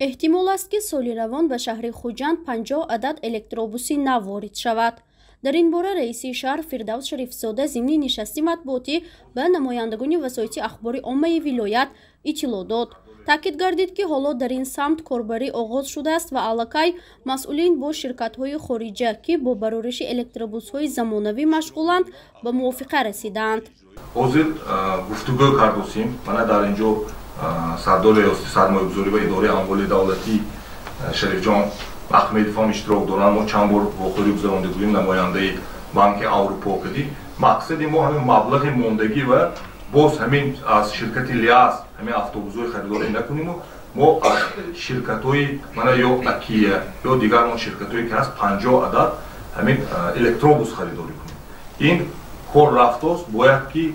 احتمال است که سالی روان به شهر خوجند 50 عدد الکتروبوسی نو وارد شود. در این باره رئیس شهر فردوس شریفزاده ضمن نشستی مطبوعاتی به نمایندگان وسایط اخباری عامه ولایت اطلاع داد. تاکید گردید که حالا در این سمت کاربری آغاز شده است و علاقه مسئولین با شرکت‌های خارجی که با برآورش الکتروبوس‌های زمانوی مشغولند به موافقه رسیدند. حاضر گفتگو کردیم. من در اینجا سردار ریاستی سرمایه‌گذاری و اداره اموال دولتی شریف جان احمدی فام اشتراک دارند. ما چند بار واخوری گذرانده بودیم نماینده بانک اروپا کردیم. مقصد ما همین مبلغ موندگی و باز همین از شرکت لیاس همین اتوبوس‌های خریداری نکنیم و ما از شرکت‌های من یا اکیه یا دیگر ما شرکت‌هایی که هست 50 عدد همین الکتروبوس خریداری کنیم. این کار رفته است باید که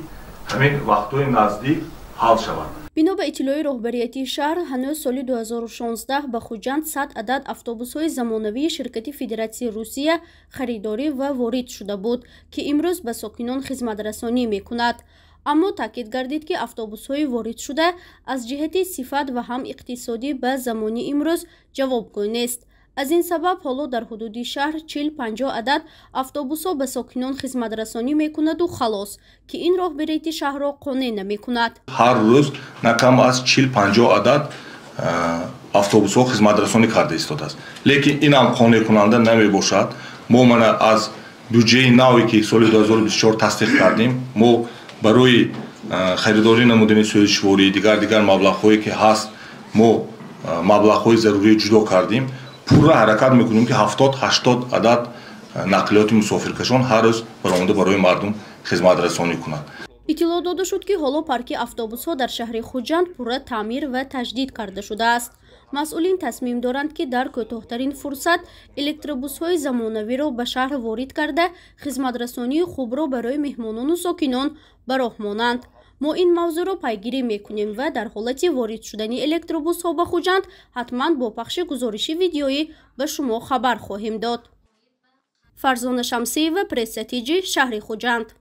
همین وقت‌های نزدیک حل شود. بنا به اطلاع رهبریتی شهر هنوز سال 2016 به خوجند 100 عدد اتوبوس‌های زمانوی شرکت فدراسیون روسیه خریداری و وارد شده بود که امروز به ساکنان خدمت رسانی می‌کند. اما تاکید گردید که اتوبوس‌های وارد شده از جهت صفت و هم اقتصادی به زمانی امروز جوابگو نیست. از این سبب حالا در حدود شهر 40-50 عدد اتوبوس‌ها به ساکنان خدمت رسانی می‌کند و خلاص که این رهبریت شهر را قانع نمی‌کند. هر روز نکم از 40-50 عدد اتوبوس‌ها خدمت رسانی کرده ایستاده است. لیکن این هم قانع کننده نمی‌باشد. ما من از بودجه نوی که سال 2024 تصدیق کردیم ما برای خریداری نمودنی سوزشواری دیگر مبلغ‌هایی که هست ما مبلغ‌های ضروری جدا کردیم. پورا حرکت میکنیم که 70-80 عدد نقلیات مسافرکشان هر روز برآمده برای مردم خدمت رسانی کنند. اطلاع داده شد که حالا پارک اتوبوس‌ها در شهر خوجند پورا تعمیر و تجدید کرده شده است. مسئولین تصمیم دارند که در کوتاه‌ترین فرصت الکتروبوس‌های زمانوی را به شهر وارد کرده خدمت رسانی خوب را برای مهمانان و ساکنان به راه مانند. ما این موضوع را پیگیری میکنیم و در حالت وارد شدن الکتروبوس‌ها به خوجند حتما با پخش گزارش ویدیویی به شما خبر خواهیم داد. فرزانه شمسی و پرس تیجی، شهر خوجند.